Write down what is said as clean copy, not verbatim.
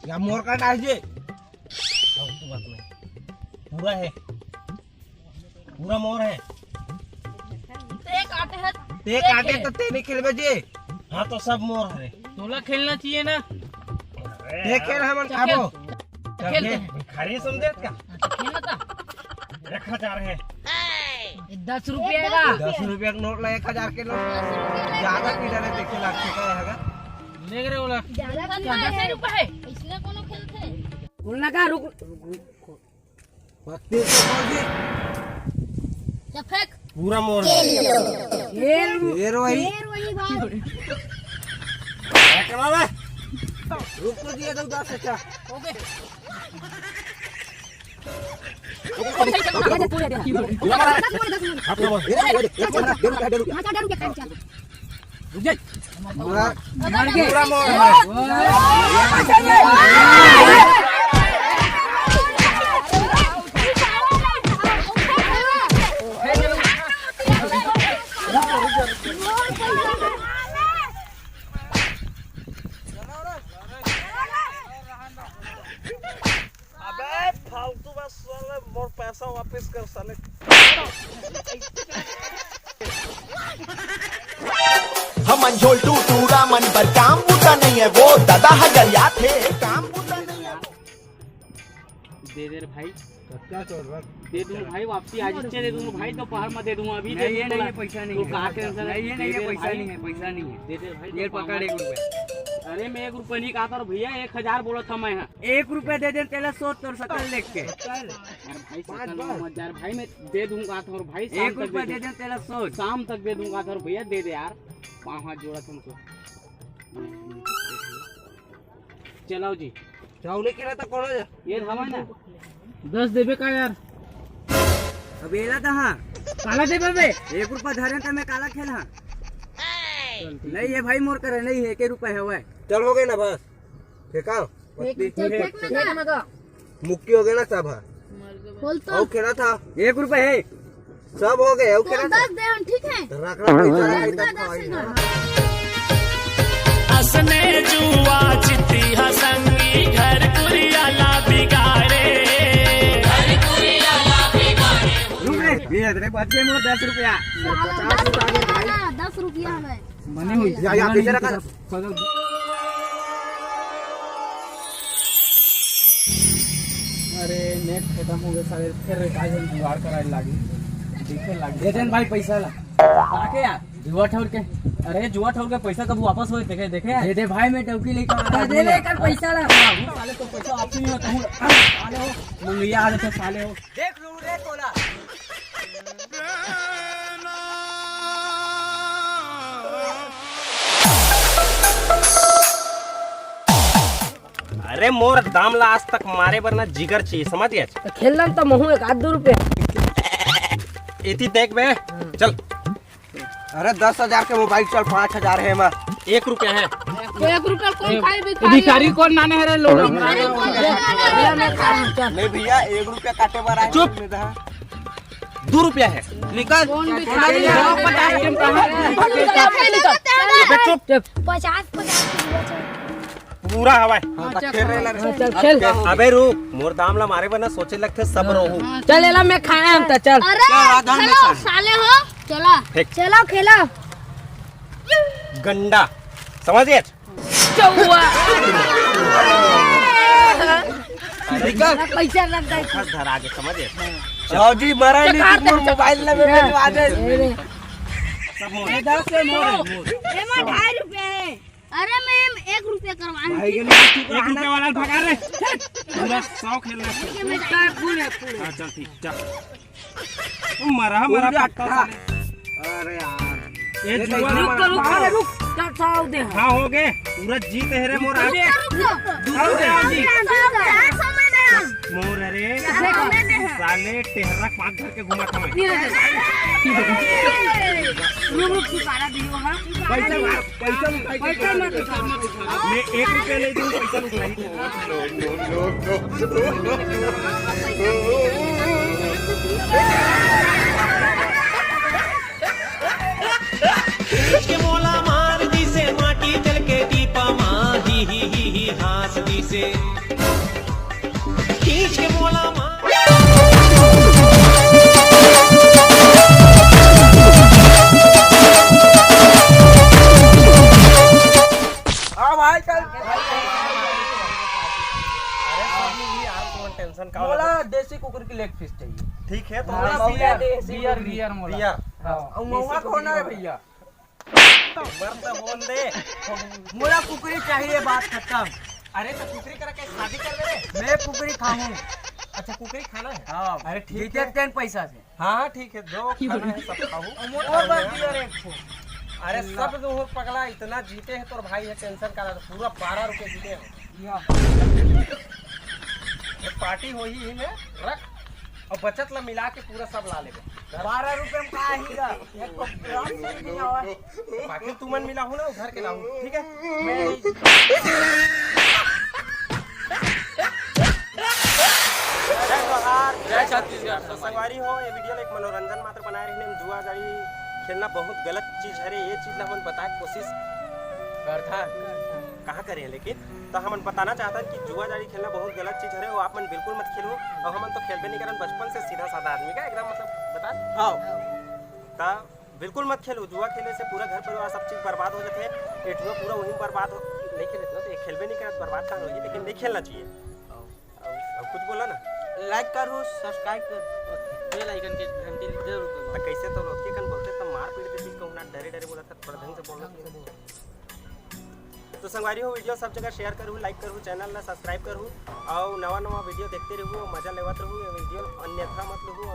या मोर का डालजे पूरा है, पूरा मोर है। ते काटे तो ते नहीं खेलबे जे। हाँ तो सब मोर है। तोला खेलना चाहिए ना। ते खेल हमन खाबो। खेलते भिखारी समझे क्या? खेलना था 1000 है। 10 रुपया का 10 रुपया का नोट ला 1000 के नोट ज्यादा पीड़ा रे देखे लाख का हैगा ले रे बोला ज्यादा 10 रुपया है इसलिए कोनो खेलते बोलना का रुक 32 बोल या फेंक पूरा मोर है। ये वही भाई रुक तो दिए दो 10 अच्छा ओके पूरा मोर फालतू बस साले मोर पैसा वापस कर साले। हम झोल टूटूरा मन पर काम बूटा नहीं है वो दादा हजरिया थे काम बूटा नहीं है। दे दे रे भाई क्या चल रहा दे दूंगा भाई वापसी आज दे दूंगा भाई दोपहर में दे दूंगा अभी नहीं, ये नहीं है, पैसा नहीं है। कहा टेंशन नहीं, ये नहीं है, पैसा नहीं है, पैसा नहीं है। दे दे भाई ये पकड़ 1 रुपया। अरे मैं 1 रुपया नहीं कहा था भैया 1000 बोला था मैं। 1 रुपया दे दे तेरा 100 तोर सकल देख के। भाई यार भाई मैं दे दूंगा था और भाई 1 रुपया दे दे तेरा 100। शाम तक दे दूंगा था और भैया दे दे यार 5 हाथ जोड़ा तुमको। चलाओ जी चावले के तो कौन है ये हवा ना 10 देबे का यार अब एला कहाँ काला देबे बे 1 रुपया धरे तो मैं काला खेल हाँ नहीं ये भाई मोर करे नहीं है 1 रुपया है वो चल हो गए ना बस फेंका मुक्की हो गए ना सब खोल तो और खेला था 1 रुपया है सब हो गए और खेला था 10 दे हम ठीक है रखना पैसा नहीं तब खाएंगे हसने जुआ चिट्ठी हसंगी घर कुरियाला बिगाड़े रुक रे बच्चे मोर 10 रुपया 10 रुपया हमें बने हुई या पीछे रखा अरे नेट खत्म हो गया सारे फिर काजल जुगाड़ कराने लगी देखे लग दे देन भाई पैसा ला आके यार जुआ ठोर के अरे जुआ ठोर के पैसा कब वापस होए देखे देखे दे दे भाई मैं टोकरी लेकर आ रहा दे लेकर पैसा ला साले तो पैसा वापस नहीं होता हूं साले हो मुंगिया आ जाते साले हो देख लू रे तोला अरे मोर दाम ला आज तक मारे वरना जिगर चाहिए समझ गया। तो खेलना तो महू 1-2 रुपया इतनी देख बे चल। अरे 10,000 के मोबाइल चल 5,000 है मां 1 रुपया है। 1 रुपया कौन खाए भिखारी कौन नाने है रे लोग नहीं भैया 1 रुपया काटे बार आए चुप। 2 रुपया है निकल। चुप 50 पूरा हवा खेल अबे रुक मोर दाम ला मारे वरना सोचे लगते सब रहू। चल एला मैं खाया हम तो चल अरे चलो साले हो चला फेंक। चलो खेलो गंडा समझ गए। चौवा पैसा लग गए फंस धर आगे समझ गए। जाओ जी मरा नहीं मोबाइल ले मेरे आ जाए सब मोर 10 से मोर एमा 2.5 रुपया है। अरे मैं 1 रुपया करवाने भाई के लिए 1 रुपया वाला भगा रे पूरा 100 खेलना है। हाँ चल ठीक चल मरा मरा पक्का साले। अरे यार ये ये जुआ नहीं ना- मारा। रुक चल दे हाँ हो गए पूरा जीत है रे मोर आगे मोर रे साले टेहरा 5 घर के घुमा था मैं। पैसा मैं 1 रुपया ले दूँ पैसा लूट के मोला मार दी से माटी जल के दीपा माँ ही हास दी से खींच के मोला मार हाँ भाई चल टेंशन का बोला देसी कुकुर की लेग पीस चाहिए। ठीक है तो हाँ, भैया बियर बियर मोला भैया और महुआ कौन है भैया? मर्द बोल दे मोला कुकरी चाहिए, बात खत्म। अरे तो कुकरी करा के शादी कर ले रे। मैं कुकरी खाऊं। अच्छा कुकरी खाना है हाँ अरे ठीक जीते है तेन पैसा से। हाँ ठीक है जो खाना है सब खाऊं और बात बियर एक ठो। अरे सब जो हो पगला इतना जीते हैं तोर भाई है टेंशन का पूरा 12 रुपए जीते हैं एक पार्टी हो ही में रख और बचत ला मिला के पूरा सब ला लेगा 12 रुपए में का हीगा एक तो ग्राम से नहीं आवा। बाकी तू मन मिला हूं ना घर के लाऊं ठीक है जय छत्तीसगढ़ तो संगवारी हो ये वीडियो एक मनोरंजन मात्र बनाए रहने में जुआ गाड़ी खेलना बहुत गलत चीज है रे ये चीज ला हम बताए कोशिश करता कहाँ करें लेकिन तो हम बताना चाहता है कि जुआ जारी खेलना बहुत गलत चीज है वो आप मन बिल्कुल मत खेलो और हम तो खेलबे नहीं करन बचपन से सीधा साधा आदमी का एकदम मतलब बता हाँ बिल्कुल मत खेलो जुआ खेलने से पूरा घर परिवार सब चीज बर्बाद हो जाते हैं एठुआ पूरा वहीं बर्बाद हो नहीं खेले ना तो खेलबे नहीं करत बर्बाद कहाँ होगी लेकिन नहीं खेलना चाहिए और कुछ बोला ना लाइक करो, सब्सक्राइब कर, बेल आइकन के घंटी जरूर दबाओ। तो कैसे तो लोग कन बोलते तो मार पीट देती कहूँ ना डरे डरे बोला था थोड़ा ढंग से बोलना तो संगवारी हो वीडियो सब जगह शेयर करूँ लाइक करूँ चैनल ना सब्सक्राइब करूँ और नवा नवा वीडियो देखते रहूँ मजा लेवत रहूँ वीडियो अन्यथा मत लूँ